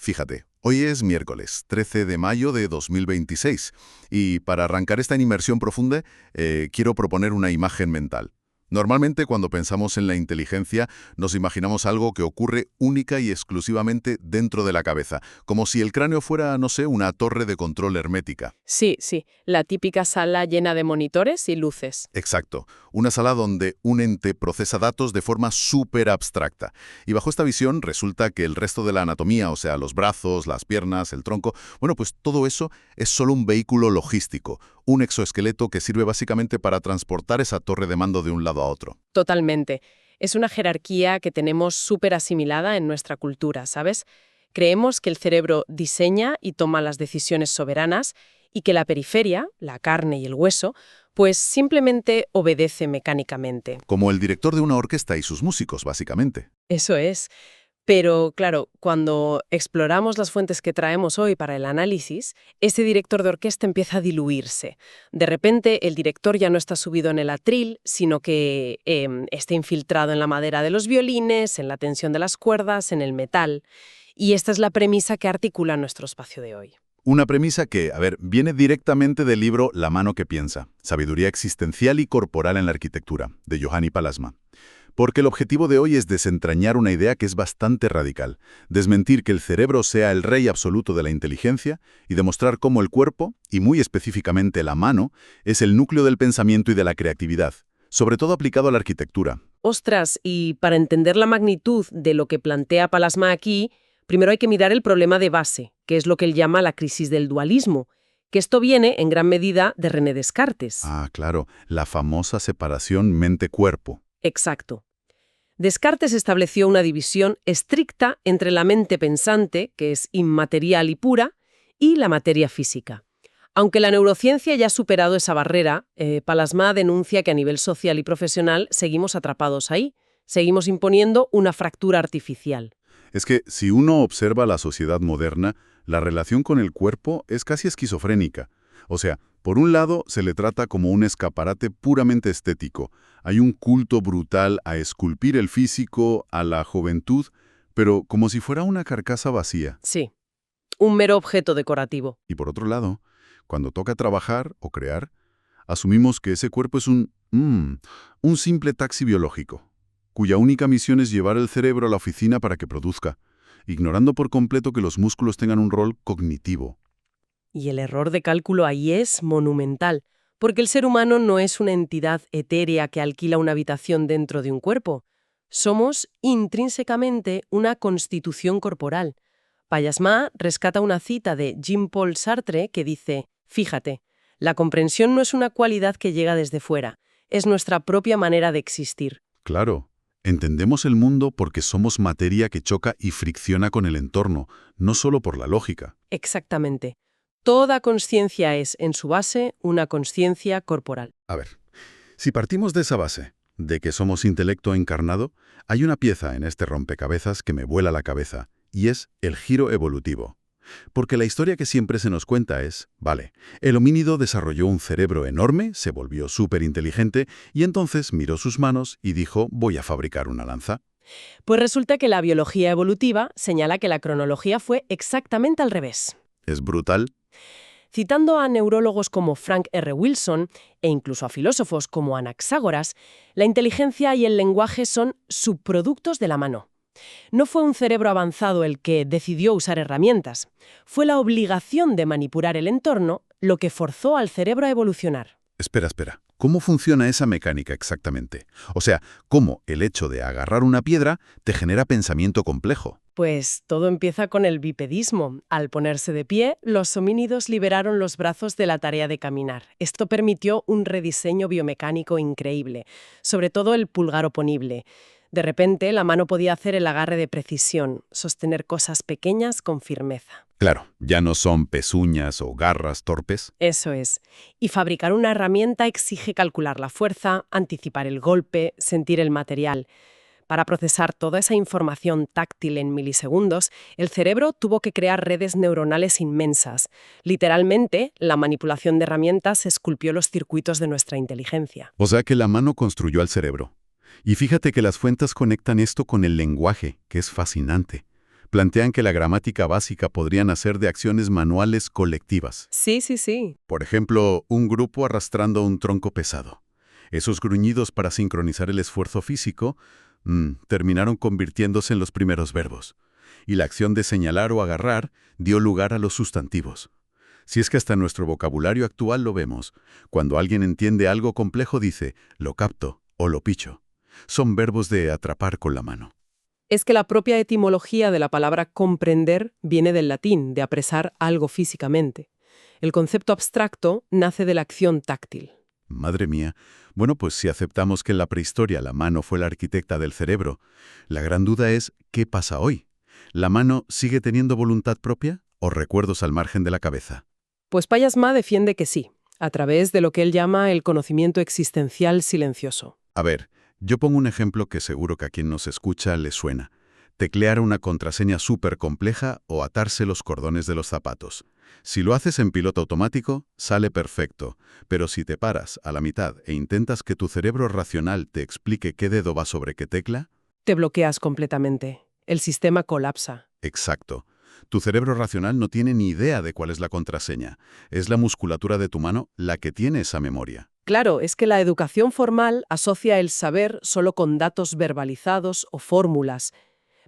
Fíjate, hoy es miércoles 13 de mayo de 2026 y para arrancar esta inmersión profunda quiero proponer una imagen mental. Normalmente cuando pensamos en la inteligencia nos imaginamos algo que ocurre única y exclusivamente dentro de la cabeza, como si el cráneo fuera, no sé, una torre de control hermética. Sí, sí, la típica sala llena de monitores y luces. Exacto, una sala donde un ente procesa datos de forma súper abstracta. Y bajo esta visión resulta que el resto de la anatomía, o sea, los brazos, las piernas, el tronco, bueno, pues todo eso es solo un vehículo logístico, un exoesqueleto que sirve básicamente para transportar esa torre de mando de un lado a otro. Totalmente. Es una jerarquía que tenemos súper asimilada en nuestra cultura, ¿sabes? Creemos que el cerebro diseña y toma las decisiones soberanas y que la periferia, la carne y el hueso, pues simplemente obedece mecánicamente. Como el director de una orquesta y sus músicos, básicamente. Eso es. Pero, claro, cuando exploramos las fuentes que traemos hoy para el análisis, ese director de orquesta empieza a diluirse. De repente, el director ya no está subido en el atril, sino que está infiltrado en la madera de los violines, en la tensión de las cuerdas, en el metal. Y esta es la premisa que articula nuestro espacio de hoy. Una premisa que, viene directamente del libro La mano que piensa, Sabiduría existencial y corporal en la arquitectura, de Juhani Pallasmaa. Porque el objetivo de hoy es desentrañar una idea que es bastante radical, desmentir que el cerebro sea el rey absoluto de la inteligencia y demostrar cómo el cuerpo, y muy específicamente la mano, es el núcleo del pensamiento y de la creatividad, sobre todo aplicado a la arquitectura. Ostras, y para entender la magnitud de lo que plantea Pallasmaa aquí, primero hay que mirar el problema de base, que es lo que él llama la crisis del dualismo, que esto viene en gran medida de René Descartes. Ah, claro, la famosa separación mente-cuerpo. Exacto. Descartes estableció una división estricta entre la mente pensante, que es inmaterial y pura, y la materia física. Aunque la neurociencia ya ha superado esa barrera, Pallasmaa denuncia que a nivel social y profesional seguimos atrapados ahí, seguimos imponiendo una fractura artificial. Es que si uno observa la sociedad moderna, la relación con el cuerpo es casi esquizofrénica. O sea, por un lado se le trata como un escaparate puramente estético. Hay un culto brutal a esculpir el físico, a la juventud, pero como si fuera una carcasa vacía. Sí, un mero objeto decorativo. Y por otro lado, cuando toca trabajar o crear, asumimos que ese cuerpo es un simple taxi biológico, cuya única misión es llevar el cerebro a la oficina para que produzca, ignorando por completo que los músculos tengan un rol cognitivo. Y el error de cálculo ahí es monumental, porque el ser humano no es una entidad etérea que alquila una habitación dentro de un cuerpo. Somos intrínsecamente una constitución corporal. Pallasmaa rescata una cita de Jean-Paul Sartre que dice: fíjate, la comprensión no es una cualidad que llega desde fuera, es nuestra propia manera de existir. Claro, entendemos el mundo porque somos materia que choca y fricciona con el entorno, no solo por la lógica. Exactamente. Toda consciencia es, en su base, una consciencia corporal. A ver, si partimos de esa base, de que somos intelecto encarnado, hay una pieza en este rompecabezas que me vuela la cabeza, y es el giro evolutivo. Porque la historia que siempre se nos cuenta es, vale, el homínido desarrolló un cerebro enorme, se volvió súper inteligente, y entonces miró sus manos y dijo, voy a fabricar una lanza. Pues resulta que la biología evolutiva señala que la cronología fue exactamente al revés. Es brutal. Citando a neurólogos como Frank R. Wilson e incluso a filósofos como Anaxágoras, la inteligencia y el lenguaje son subproductos de la mano. No fue un cerebro avanzado el que decidió usar herramientas, fue la obligación de manipular el entorno lo que forzó al cerebro a evolucionar. Espera. ¿Cómo funciona esa mecánica exactamente? O sea, ¿cómo el hecho de agarrar una piedra te genera pensamiento complejo? Pues todo empieza con el bipedismo. Al ponerse de pie, los homínidos liberaron los brazos de la tarea de caminar. Esto permitió un rediseño biomecánico increíble, sobre todo el pulgar oponible. De repente, la mano podía hacer el agarre de precisión, sostener cosas pequeñas con firmeza. Claro, ya no son pezuñas o garras torpes. Eso es. Y fabricar una herramienta exige calcular la fuerza, anticipar el golpe, sentir el material. Para procesar toda esa información táctil en milisegundos, el cerebro tuvo que crear redes neuronales inmensas. Literalmente, la manipulación de herramientas esculpió los circuitos de nuestra inteligencia. O sea que la mano construyó al cerebro. Y fíjate que las fuentes conectan esto con el lenguaje, que es fascinante. Plantean que la gramática básica podría nacer de acciones manuales colectivas. Sí, sí, sí. Por ejemplo, un grupo arrastrando un tronco pesado. Esos gruñidos para sincronizar el esfuerzo físico terminaron convirtiéndose en los primeros verbos. Y la acción de señalar o agarrar dio lugar a los sustantivos. Si es que hasta en nuestro vocabulario actual lo vemos. Cuando alguien entiende algo complejo dice, lo capto o lo picho. Son verbos de atrapar con la mano. Es que la propia etimología de la palabra comprender viene del latín, de apresar algo físicamente. El concepto abstracto nace de la acción táctil. Madre mía. Bueno, pues si aceptamos que en la prehistoria la mano fue la arquitecta del cerebro, la gran duda es, ¿qué pasa hoy? ¿La mano sigue teniendo voluntad propia o recuerdos al margen de la cabeza? Pues Payasma defiende que sí, a través de lo que él llama el conocimiento existencial silencioso. A ver, yo pongo un ejemplo que seguro que a quien nos escucha le suena. Teclear una contraseña súper compleja o atarse los cordones de los zapatos. Si lo haces en piloto automático, sale perfecto, pero si te paras a la mitad e intentas que tu cerebro racional te explique qué dedo va sobre qué tecla, Te bloqueas completamente. El sistema colapsa. exacto. Tu cerebro racional no tiene ni idea de cuál es la contraseña. Es la musculatura de tu mano la que tiene esa memoria. Claro, es que la educación formal asocia el saber solo con datos verbalizados o fórmulas,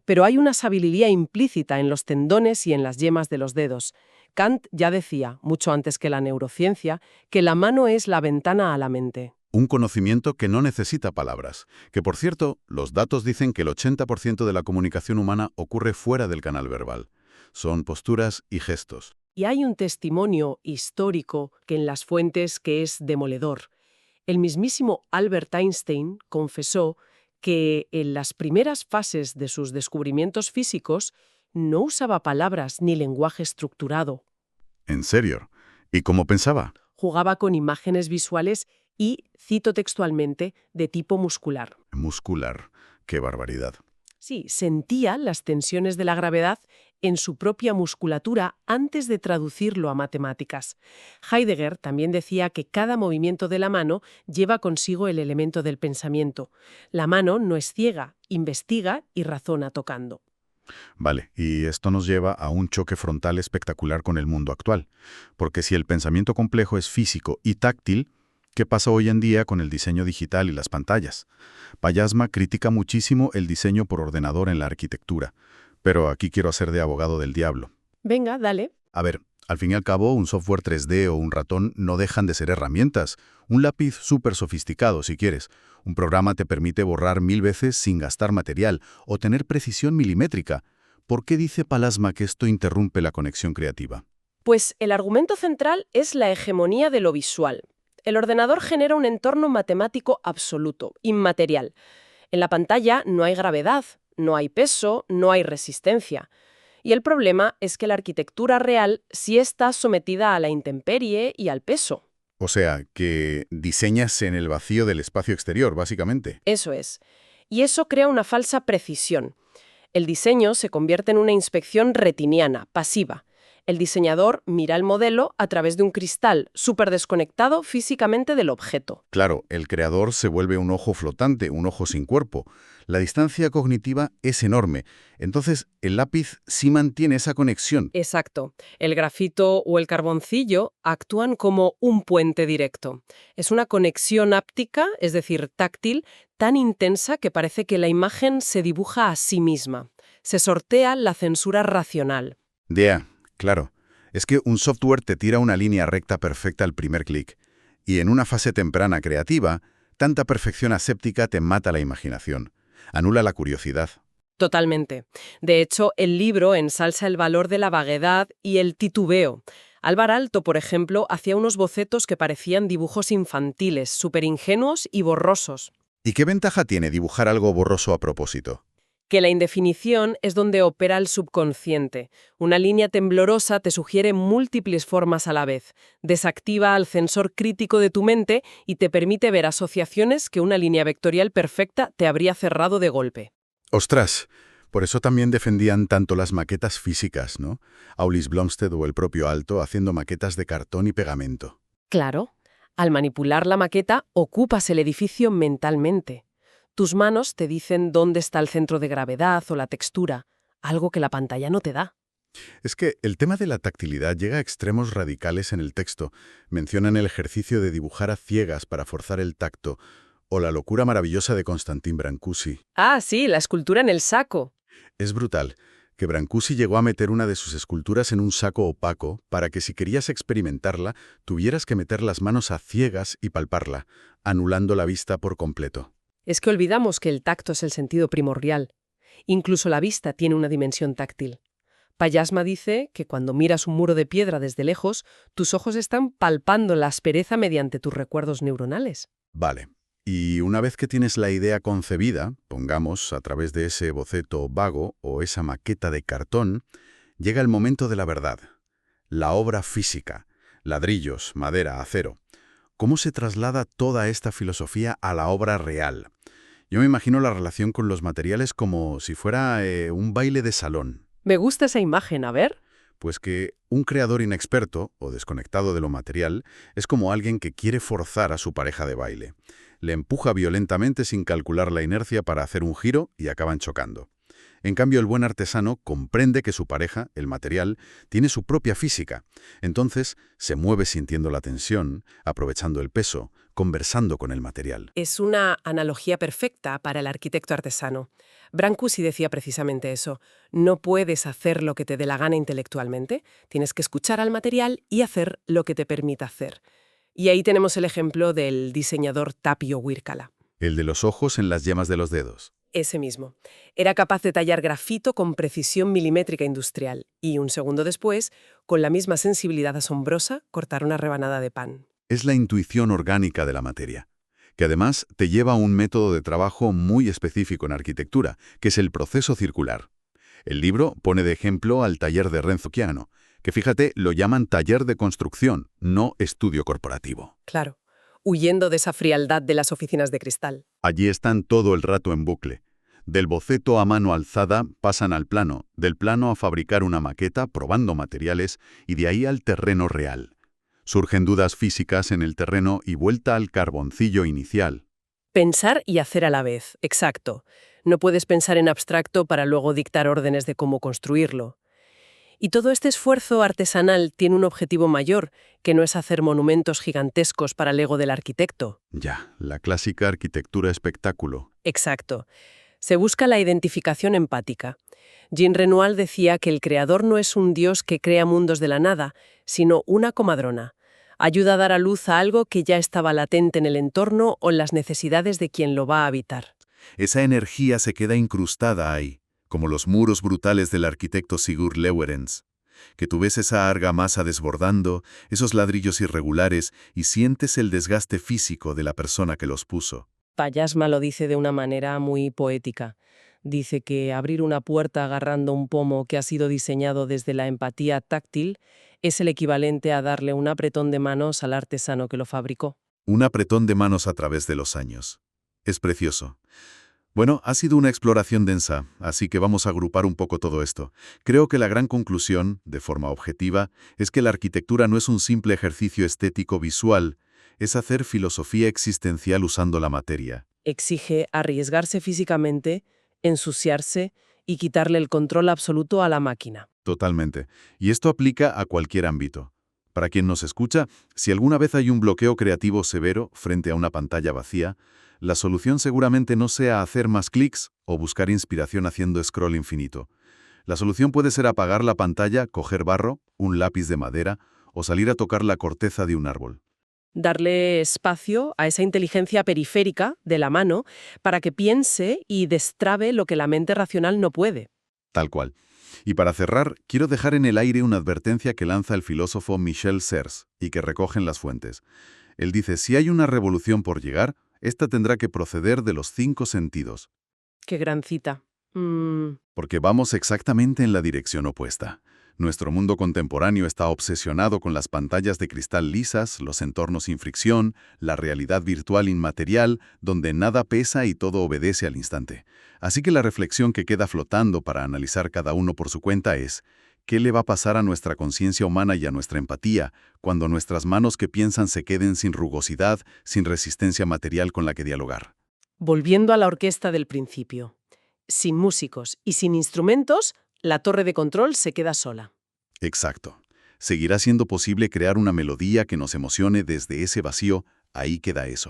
pero hay una sabiduría implícita en los tendones y en las yemas de los dedos. Kant ya decía, mucho antes que la neurociencia, que la mano es la ventana a la mente. Un conocimiento que no necesita palabras. Que, por cierto, los datos dicen que el 80% de la comunicación humana ocurre fuera del canal verbal. Son posturas y gestos. Y hay un testimonio histórico que en las fuentes que es demoledor. El mismísimo Albert Einstein confesó que en las primeras fases de sus descubrimientos físicos no usaba palabras ni lenguaje estructurado. ¿En serio? ¿Y cómo pensaba? Jugaba con imágenes visuales y, cito textualmente, de tipo muscular. Muscular. ¡Qué barbaridad! Sí, sentía las tensiones de la gravedad en su propia musculatura antes de traducirlo a matemáticas. Heidegger también decía que cada movimiento de la mano lleva consigo el elemento del pensamiento. La mano no es ciega, investiga y razona tocando. Vale, y esto nos lleva a un choque frontal espectacular con el mundo actual. Porque si el pensamiento complejo es físico y táctil, ¿qué pasa hoy en día con el diseño digital y las pantallas? Payasma critica muchísimo el diseño por ordenador en la arquitectura, pero aquí quiero hacer de abogado del diablo. Venga, dale. A ver, al fin y al cabo, un software 3D o un ratón no dejan de ser herramientas. Un lápiz súper sofisticado, si quieres. Un programa te permite borrar 1000 veces sin gastar material o tener precisión milimétrica. ¿Por qué dice Payasma que esto interrumpe la conexión creativa? Pues el argumento central es la hegemonía de lo visual. El ordenador genera un entorno matemático absoluto, inmaterial. En la pantalla no hay gravedad, no hay peso, no hay resistencia. Y el problema es que la arquitectura real sí está sometida a la intemperie y al peso. O sea, que diseñas en el vacío del espacio exterior, básicamente. Eso es. Y eso crea una falsa precisión. El diseño se convierte en una inspección retiniana, pasiva. El diseñador mira el modelo a través de un cristal súper desconectado físicamente del objeto. Claro, el creador se vuelve un ojo flotante, un ojo sin cuerpo. La distancia cognitiva es enorme. Entonces, el lápiz sí mantiene esa conexión. Exacto. El grafito o el carboncillo actúan como un puente directo. Es una conexión áptica, es decir, táctil, tan intensa que parece que la imagen se dibuja a sí misma. Se sortea la censura racional. Claro. Es que un software te tira una línea recta perfecta al primer clic. Y en una fase temprana creativa, tanta perfección aséptica te mata la imaginación. Anula la curiosidad. Totalmente. De hecho, el libro ensalza el valor de la vaguedad y el titubeo. Álvar Aalto, por ejemplo, hacía unos bocetos que parecían dibujos infantiles, súper ingenuos y borrosos. ¿Y qué ventaja tiene dibujar algo borroso a propósito? Que la indefinición es donde opera el subconsciente. Una línea temblorosa te sugiere múltiples formas a la vez, desactiva al sensor crítico de tu mente y te permite ver asociaciones que una línea vectorial perfecta te habría cerrado de golpe. ¡Ostras! Por eso también defendían tanto las maquetas físicas, ¿no? Aulis Blomstedt o el propio Aalto haciendo maquetas de cartón y pegamento. Claro, al manipular la maqueta ocupas el edificio mentalmente. Tus manos te dicen dónde está el centro de gravedad o la textura. algo que la pantalla no te da. Es que el tema de la tactilidad llega a extremos radicales en el texto. Mencionan el ejercicio de dibujar a ciegas para forzar el tacto, o la locura maravillosa de Constantin Brancusi. Ah, sí, la escultura en el saco. Es brutal que Brancusi llegó a meter una de sus esculturas en un saco opaco para que si querías experimentarla, tuvieras que meter las manos a ciegas y palparla, anulando la vista por completo. Es que olvidamos que el tacto es el sentido primordial. Incluso la vista tiene una dimensión táctil. Payasma dice que cuando miras un muro de piedra desde lejos, tus ojos están palpando la aspereza mediante tus recuerdos neuronales. Vale. Y una vez que tienes la idea concebida, pongamos a través de ese boceto vago o esa maqueta de cartón, llega el momento de la verdad. La obra física, ladrillos, madera, acero. ¿Cómo se traslada toda esta filosofía a la obra real? Yo me imagino la relación con los materiales como si fuera un baile de salón. Me gusta esa imagen, a ver. Pues que un creador inexperto o desconectado de lo material es como alguien que quiere forzar a su pareja de baile. Le empuja violentamente sin calcular la inercia para hacer un giro y acaban chocando. En cambio, el buen artesano comprende que su pareja, el material, tiene su propia física. Entonces, se mueve sintiendo la tensión, aprovechando el peso, conversando con el material. Es una analogía perfecta para el arquitecto artesano. Brancusi decía precisamente eso. No puedes hacer lo que te dé la gana intelectualmente, tienes que escuchar al material y hacer lo que te permita hacer. Y ahí tenemos el ejemplo del diseñador Tapio Wircala. El de los ojos en las yemas de los dedos. Ese mismo. Era capaz de tallar grafito con precisión milimétrica industrial y, un segundo después, con la misma sensibilidad asombrosa, cortar una rebanada de pan. Es la intuición orgánica de la materia, que además te lleva a un método de trabajo muy específico en arquitectura, que es el proceso circular. El libro pone de ejemplo al taller de Renzo Chiano, que fíjate, lo llaman taller de construcción, no estudio corporativo. Claro, huyendo de esa frialdad de las oficinas de cristal. Allí están todo el rato en bucle. Del boceto a mano alzada pasan al plano, del plano a fabricar una maqueta probando materiales y de ahí al terreno real. Surgen dudas físicas en el terreno y vuelta al carboncillo inicial. Pensar y hacer a la vez, exacto. No puedes pensar en abstracto para luego dictar órdenes de cómo construirlo. Y todo este esfuerzo artesanal tiene un objetivo mayor, que no es hacer monumentos gigantescos para el ego del arquitecto. Ya, la clásica arquitectura espectáculo. Exacto. Se busca la identificación empática. Jean Renoir decía que el creador no es un dios que crea mundos de la nada, sino una comadrona. Ayuda a dar a luz a algo que ya estaba latente en el entorno o en las necesidades de quien lo va a habitar. Esa energía se queda incrustada ahí, como los muros brutales del arquitecto Sigurd Lewerens. Que tú ves esa argamasa desbordando, esos ladrillos irregulares y sientes el desgaste físico de la persona que los puso. Payasma lo dice de una manera muy poética. Dice que abrir una puerta agarrando un pomo que ha sido diseñado desde la empatía táctil es el equivalente a darle un apretón de manos al artesano que lo fabricó. Un apretón de manos a través de los años. Es precioso. Bueno, ha sido una exploración densa, así que vamos a agrupar un poco todo esto. Creo que la gran conclusión, de forma objetiva, es que la arquitectura no es un simple ejercicio estético visual, es hacer filosofía existencial usando la materia. Exige arriesgarse físicamente, ensuciarse y quitarle el control absoluto a la máquina. Totalmente. Y esto aplica a cualquier ámbito. Para quien nos escucha, si alguna vez hay un bloqueo creativo severo frente a una pantalla vacía, la solución seguramente no sea hacer más clics o buscar inspiración haciendo scroll infinito. La solución puede ser apagar la pantalla, coger barro, un lápiz de madera o salir a tocar la corteza de un árbol. Darle espacio a esa inteligencia periférica de la mano para que piense y destrabe lo que la mente racional no puede. Tal cual. Y para cerrar, quiero dejar en el aire una advertencia que lanza el filósofo Michel Serres y que recogen las fuentes. Él dice, si hay una revolución por llegar, esta tendrá que proceder de los 5 sentidos. Qué gran cita. Porque vamos exactamente en la dirección opuesta. Nuestro mundo contemporáneo está obsesionado con las pantallas de cristal lisas, los entornos sin fricción, la realidad virtual inmaterial, donde nada pesa y todo obedece al instante. Así que la reflexión que queda flotando para analizar cada uno por su cuenta es, ¿qué le va a pasar a nuestra conciencia humana y a nuestra empatía cuando nuestras manos que piensan se queden sin rugosidad, sin resistencia material con la que dialogar? Volviendo a la orquesta del principio. Sin músicos y sin instrumentos, la torre de control se queda sola. Exacto. Seguirá siendo posible crear una melodía que nos emocione desde ese vacío, ahí queda eso.